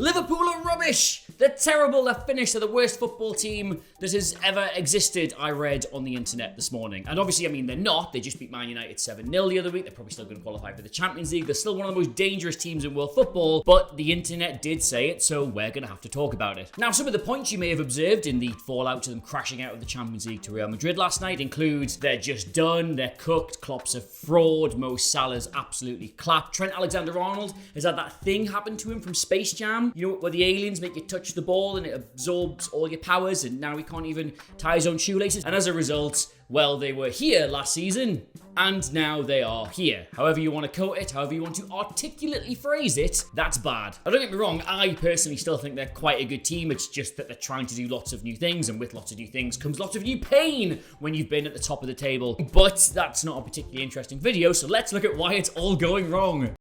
Liverpool are rubbish. They're terrible. They're finished. They're the worst football team that has ever existed, I read on the internet this morning. And obviously, I mean, they're not. They just beat Man United 7-0 the other week. They're probably still going to qualify for the Champions League. They're still one of the most dangerous teams in world football, but the internet did say it, so we're going to have to talk about it. Now, some of the points you may have observed in the fallout to them crashing out of the Champions League to Real Madrid last night includes they're just done, they're cooked, Klopp's a fraud, Mo Salah's absolutely clapped. Trent Alexander-Arnold has had that thing happen to him from Space Jam, you know, where the aliens make you touch the ball and it absorbs all your powers, and now he can't even tie his own shoelaces. And as a result, well, they were here last season, and now they are here. However you want to quote it, however you want to articulately phrase it, that's bad. Now, don't get me wrong, I personally still think they're quite a good team. It's just that they're trying to do lots of new things, and with lots of new things comes lots of new pain when you've been at the top of the table. But that's not a particularly interesting video, so let's look at why it's all going wrong.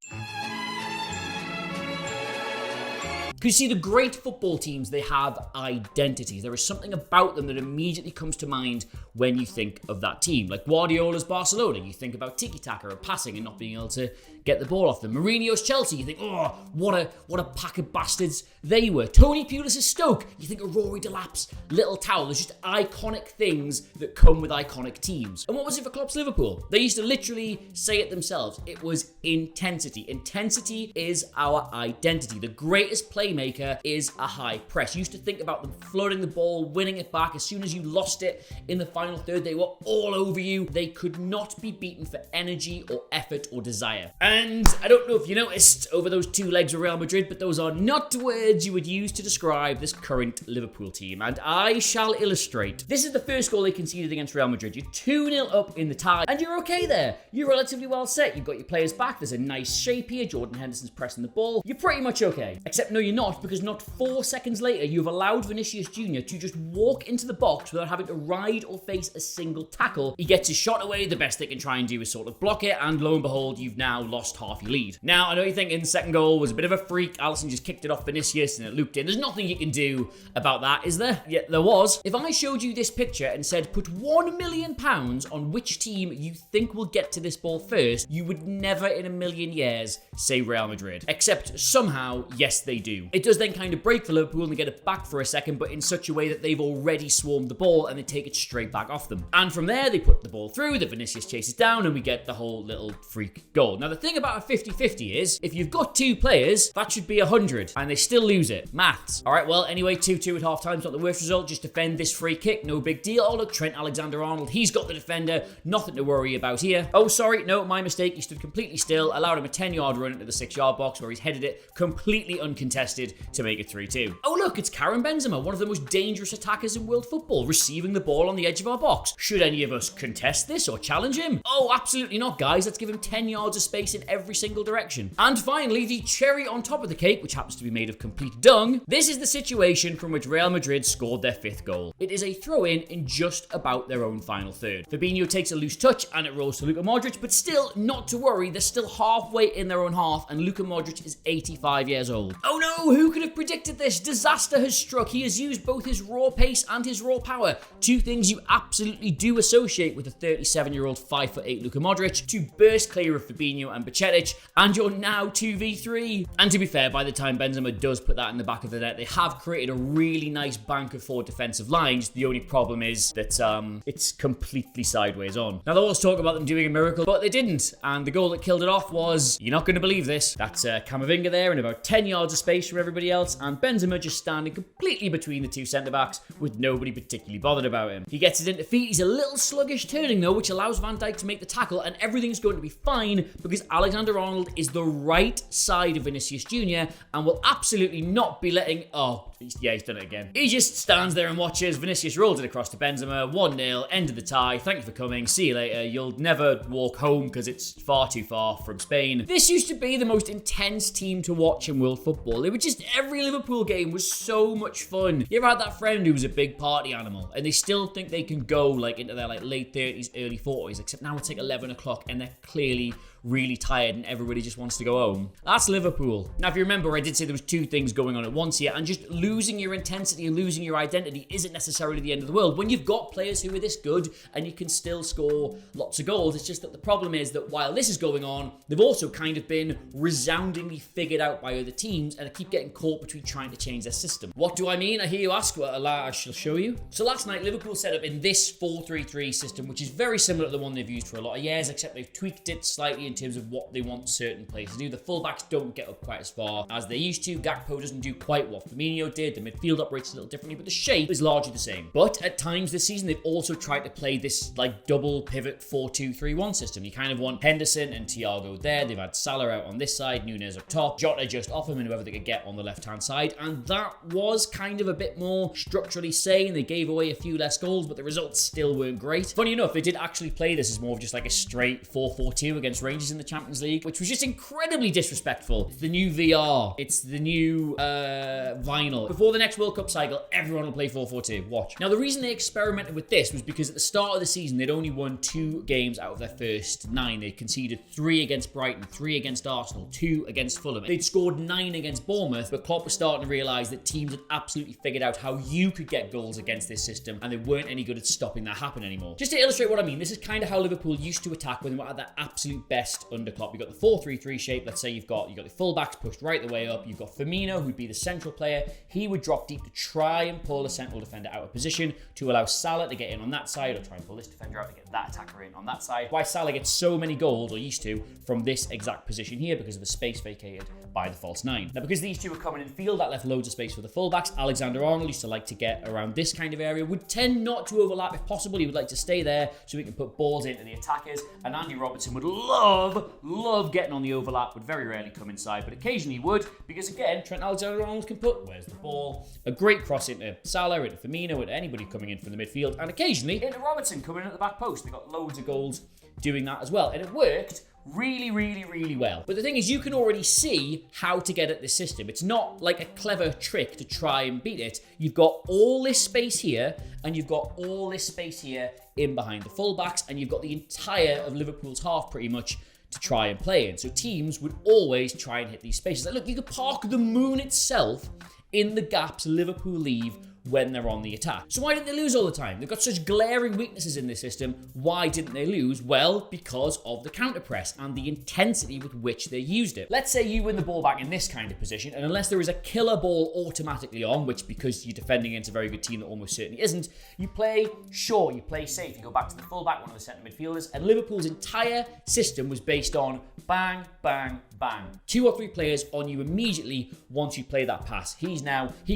Because you see, the great football teams, they have identities. There is something about them that immediately comes to mind when you think of that team. Like Guardiola's Barcelona, you think about tiki-taka and passing and not being able to get the ball off them. Mourinho's Chelsea, you think, oh, what a pack of bastards they were. Tony Pulis' Stoke, you think of Rory Delap's Little Towel. There's just iconic things that come with iconic teams. And what was it for Klopp's Liverpool? They used to literally say it themselves. It was intensity. Intensity is our identity. The greatest playmaker is a high press. You used to think about them floating the ball, winning it back. As soon as you lost it in the final third, they were all over you. They could not be beaten for energy or effort or desire. And I don't know if you noticed over those two legs of Real Madrid, but those are not words you would use to describe this current Liverpool team. And I shall illustrate. This is the first goal they conceded against Real Madrid. You're 2-0 up in the tie, and you're okay there. You're relatively well set. You've got your players back. There's a nice shape here. Jordan Henderson's pressing the ball. You're pretty much okay. Except no, you're not, because not 4 seconds later, you've allowed Vinicius Jr. to just walk into the box without having to ride or face a single tackle. He gets his shot away. The best they can try and do is sort of block it, and lo and behold, you've now lost half your lead. Now, I know you're thinking the second goal was a bit of a freak. Alisson just kicked it off Vinicius and it looped in. There's nothing you can do about that, is there? Yeah, there was. If I showed you this picture and said, put £1 million on which team you think will get to this ball first, you would never in a million years say Real Madrid. Except somehow, yes, they do. It does then kind of break for Liverpool and they get it back for a second, but in such a way that they've already swarmed the ball and they take it straight back off them. And from there, they put the ball through, the Vinicius chases down, and we get the whole little freak goal. Now, the thing about a 50-50 is, if you've got two players, that should be 100, and they still lose it. Maths. All right, well, anyway, 2-2 at half-time's not the worst result. Just defend this free kick, no big deal. Oh, look, Trent Alexander-Arnold, he's got the defender. Nothing to worry about here. Oh, sorry, no, my mistake. He stood completely still, allowed him a 10-yard run into the 6-yard box where he's headed it completely uncontested to make it 3-2. Oh, look, it's Karim Benzema, one of the most dangerous attackers in world football, receiving the ball on the edge of our box. Should any of us contest this or challenge him? Oh, absolutely not, guys. Let's give him 10 yards of space in every single direction. And finally, the cherry on top of the cake, which happens to be made of complete dung. This is the situation from which Real Madrid scored their 5th goal. It is a throw-in in just about their own final third. Fabinho takes a loose touch and it rolls to Luka Modric, but still, not to worry, they're still halfway in their own half and Luka Modric is 85 years old. Oh no, who could have predicted this? Disaster has struck. He has used both his raw pace and his raw power, two things you absolutely do associate with a 37-year-old 5'8" Luka Modric, to burst clear of Fabinho and Baccetic, and you're now 2v3. And to be fair, by the time Benzema does put that in the back of the net, they have created a really nice bank of 4 defensive lines. The only problem is that it's completely sideways on. Now, there was talk about them doing a miracle, but they didn't. And the goal that killed it off was, you're not going to believe this, that's Camavinga there in about 10 yards of space from everybody else, and Benzema just standing completely between the two centre-backs with nobody particularly bothered about him. He gets it into feet. He's a little sluggish turning though, which allows Van Dijk to make the tackle, and everything's going to be fine because Alexander-Arnold is the right side of Vinicius Jr. and will absolutely not be letting... Oh, yeah, he's done it again. He just stands there and watches. Vinicius rolls it across to Benzema. 1-0, end of the tie. Thank you for coming. See you later. You'll never walk home because it's far too far from Spain. This used to be the most intense team to watch in world football. It was just, every Liverpool game was so much fun. You ever had that friend who was a big party animal and they still think they can go like into their like late 30s, early 40s, except now it's like 11 o'clock and they're clearly really tired and everybody just wants to go home. That's Liverpool. Now, if you remember, I did say there was two things going on at once here, and just losing your intensity and losing your identity isn't necessarily the end of the world. When you've got players who are this good and you can still score lots of goals, it's just that the problem is that while this is going on, they've also kind of been resoundingly figured out by other teams, and they keep getting caught between trying to change their system. What do I mean? I hear you ask. Well, I shall show you. So last night, Liverpool set up in this 4-3-3 system, which is very similar to the one they've used for a lot of years, except they've tweaked it slightly in terms of what they want certain players to do. The fullbacks don't get up quite as far as they used to. Gakpo doesn't do quite what Firmino did. The midfield operates a little differently, but the shape is largely the same. But at times this season, they've also tried to play this like double pivot 4-2-3-1 system. You kind of want Henderson and Thiago there. They've had Salah out on this side, Nunez up top, Jota just off him, and whoever they could get on the left-hand side. And that was kind of a bit more structurally sane. They gave away a few less goals, but the results still weren't great. Funny enough, they did actually play this as more of just like a straight 4-4-2 against Rangers in the Champions League, which was just incredibly disrespectful. It's the new VR. It's the new vinyl. Before the next World Cup cycle, everyone will play 4-4-2. Watch. Now, the reason they experimented with this was because at the start of the season, they'd only won 2 games out of their first 9. They conceded 3 against Brighton, 3 against Arsenal, 2 against Fulham. They'd scored 9 against Bournemouth, but Klopp was starting to realise that teams had absolutely figured out how you could get goals against this system, and they weren't any good at stopping that happen anymore. Just to illustrate what I mean, this is kind of how Liverpool used to attack when they were at their absolute best under Klopp. You've got the 4-3-3 shape. Let's say you've got the fullbacks pushed right the way up. You've got Firmino, who'd be the central player. He would drop deep to try and pull the central defender out of position to allow Salah to get in on that side, or try and pull this defender out to get that attacker in on that side. Why Salah gets so many goals, or used to, from this exact position here because of the space vacated by the false 9. Now, because these two were coming in field, that left loads of space for the fullbacks. Alexander-Arnold used to like to get around this kind of area, would tend not to overlap if possible. He would like to stay there so he can put balls into the attackers, and Andy Robertson would love getting on the overlap, would very rarely come inside, but occasionally would, because again, Trent Alexander-Arnold can put, where's the ball, a great cross into Salah, into Firmino, into anybody coming in from the midfield, and occasionally into Robertson coming in at the back post. They got loads of goals doing that as well, and it worked really well. But the thing is, you can already see how to get at this system. It's not like a clever trick to try and beat it. You've got all this space here, and you've got all this space here in behind the fullbacks, and you've got the entire of Liverpool's half pretty much to try and play in. So teams would always try and hit these spaces. Like, look, you could park the moon itself in the gaps Liverpool leave when they're on the attack. So why didn't they lose all the time? They've got such glaring weaknesses in this system. Why didn't they lose? Well, because of the counter press and the intensity with which they used it. Let's say you win the ball back in this kind of position, and unless there is a killer ball automatically on, which because you're defending against a very good team that almost certainly isn't, you play short, you play safe, you go back to the fullback, one of the centre midfielders, and Liverpool's entire system was based on bang, bang, bang. 2 or 3 players on you immediately once you play that pass. He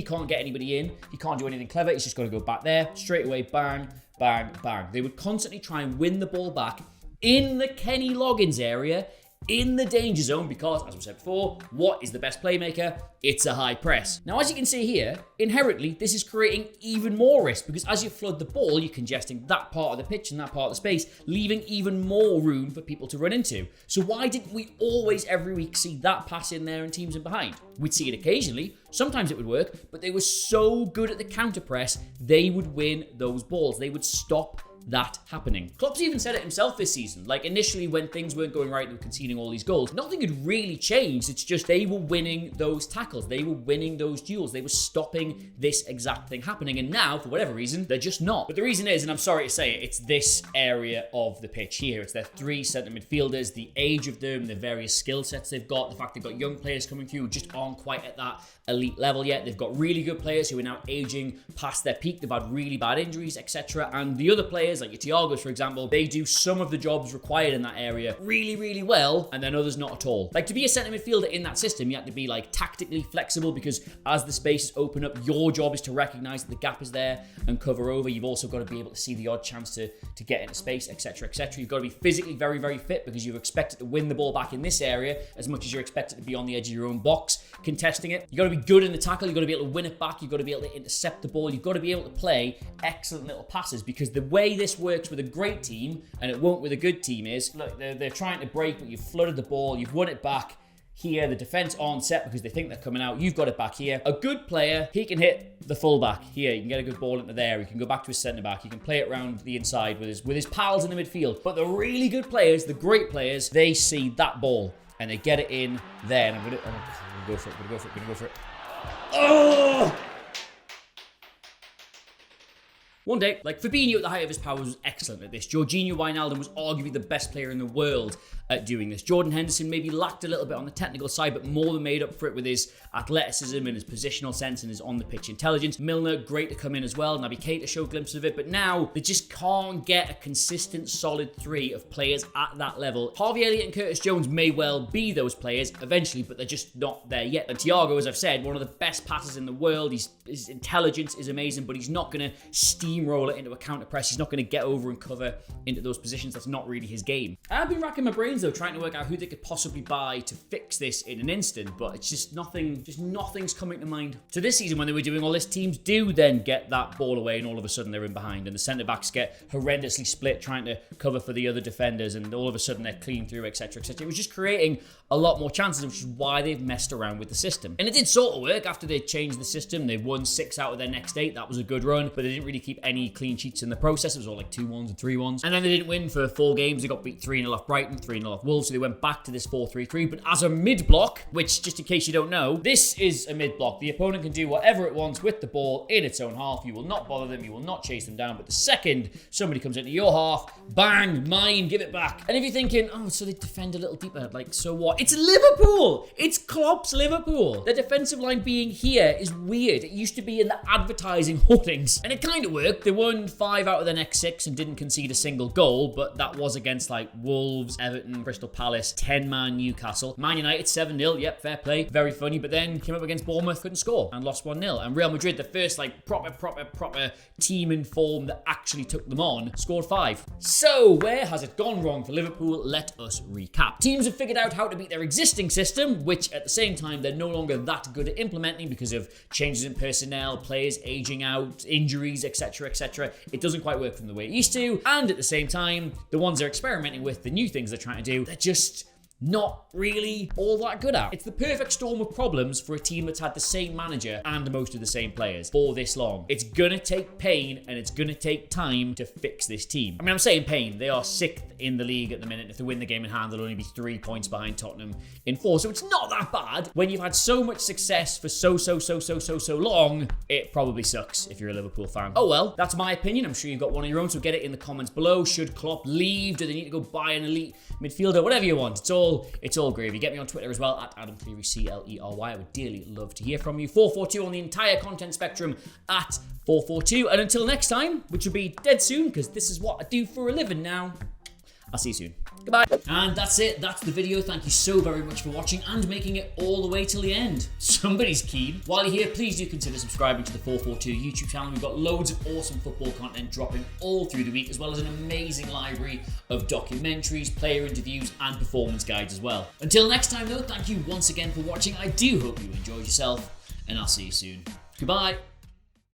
can't get anybody in, he can't do anything clever, he's just got to go back there, straight away, bang, bang, bang. They would constantly try and win the ball back in the Kenny Loggins area, in the danger zone, because, as we said before, what is the best playmaker? It's a high press. Now, as you can see here, inherently, this is creating even more risk, because as you flood the ball, you're congesting that part of the pitch and that part of the space, leaving even more room for people to run into. So why didn't we always, every week, see that pass in there and teams in behind? We'd see it occasionally. Sometimes it would work, but they were so good at the counter press, they would win those balls. They would stop that happening. Klopp's even said it himself this season. Like, initially when things weren't going right, they were conceding all these goals. Nothing had really changed. It's just they were winning those tackles. They were winning those duels. They were stopping this exact thing happening. And now, for whatever reason, they're just not. But the reason is, and I'm sorry to say it, it's this area of the pitch here. It's their 3 centre midfielders, the age of them, the various skill sets they've got, the fact they've got young players coming through who just aren't quite at that elite level yet. They've got really good players who are now aging past their peak. They've had really bad injuries, etc. And the other players, like your Thiagos, for example, they do some of the jobs required in that area really well, and then others not at all. Like, to be a centre midfielder in that system, you have to be like tactically flexible, because as the spaces open up, your job is to recognise that the gap is there and cover over. You've also got to be able to see the odd chance to get into space, etc. You've got to be physically very fit, because you're expected to win the ball back in this area as much as you're expected to be on the edge of your own box contesting it. You've got to be good in the tackle. You've got to be able to win it back. You've got to be able to intercept the ball. You've got to be able to play excellent little passes, because the way this works with a great team, and it won't with a good team, is, look, they're trying to break, but you've flooded the ball, you've won it back, here, the defense aren't set because they think they're coming out. You've got it back here. A good player, he can hit the fullback here. You can get a good ball into there. He can go back to his centre back. He can play it around the inside with his pals in the midfield. But the really good players, the great players, they see that ball and they get it in there. And I'm gonna go for it. Oh! One day, like Fabinho at the height of his powers was excellent at this. Jorginho Wijnaldum was arguably the best player in the world at doing this. Jordan Henderson maybe lacked a little bit on the technical side, but more than made up for it with his athleticism and his positional sense and his on-the-pitch intelligence. Milner, great to come in as well. Naby Keita showed glimpses of it, but now they just can't get a consistent, solid three of players at that level. Harvey Elliott and Curtis Jones may well be those players eventually, but they're just not there yet. And Thiago, as I've said, one of the best passers in the world. His intelligence is amazing, but he's not going to steamroll it into a counter press. He's not going to get over and cover into those positions. That's not really his game. I've been racking my brains though, trying to work out who they could possibly buy to fix this in an instant, but it's just nothing's coming to mind. So this season when they were doing all this, teams do then get that ball away and all of a sudden they're in behind and the centre backs get horrendously split trying to cover for the other defenders and all of a sudden they're clean through, etc, etc. It was just creating a lot more chances, which is why they've messed around with the system. And it did sort of work after they changed the system. They won 6 out of their next 8. That was a good run, but they didn't really keep any clean sheets in the process. It was all like 2-1s and 3-1s. And then they didn't win for 4 games. They got beat 3-0 off Brighton, 3-0 off Wolves, so they went back to this 4-3-3. But as a mid-block, which just in case you don't know, this is a mid-block. The opponent can do whatever it wants with the ball in its own half. You will not bother them. You will not chase them down. But the second somebody comes into your half, bang, mine, give it back. And if you're thinking, oh, so they defend a little deeper, like, so what? It's Liverpool! It's Klopp's Liverpool. The defensive line being here is weird. It used to be in the advertising hoardings. And it kind of worked. They won 5 out of their next 6 and didn't concede a single goal, but that was against like Wolves, Everton, Crystal Palace, 10-man Newcastle. Man United 7-0, yep, fair play. Very funny, but then came up against Bournemouth, couldn't score, and lost 1-0. And Real Madrid, the first like proper team in form that actually took them on, scored 5. So where has it gone wrong for Liverpool? Let us recap. Teams have figured out how to beat their existing system, which at the same time they're no longer that good at implementing because of changes in personnel, players aging out, injuries, etc, etc. It doesn't quite work from the way it used to, and at the same time the ones they're experimenting with, the new things they're trying to do, they're just not really all that good at. It's the perfect storm of problems for a team that's had the same manager and most of the same players for this long. It's gonna take pain and it's gonna take time to fix this team. I mean, I'm saying pain. They are 6th in the league at the minute. If they win the game in hand, they'll only be 3 points behind Tottenham in 4. So it's not that bad. When you've had so much success for so long, it probably sucks if you're a Liverpool fan. Oh well, that's my opinion. I'm sure you've got one of your own, so get it in the comments below. Should Klopp leave? Do they need to go buy an elite midfielder? Whatever you want. It's all gravy. Get me on Twitter as well, at Adam Cleary, Clery. I would dearly love to hear from you. 442 on the entire content spectrum at 442. And until next time, which will be dead soon, because this is what I do for a living now, I'll see you soon. Goodbye. And that's it. That's the video. Thank you so very much for watching and making it all the way till the end. Somebody's keen. While you're here, please do consider subscribing to the 442 YouTube channel. We've got loads of awesome football content dropping all through the week, as well as an amazing library of documentaries, player interviews, and performance guides as well. Until next time, though, thank you once again for watching. I do hope you enjoyed yourself, and I'll see you soon. Goodbye.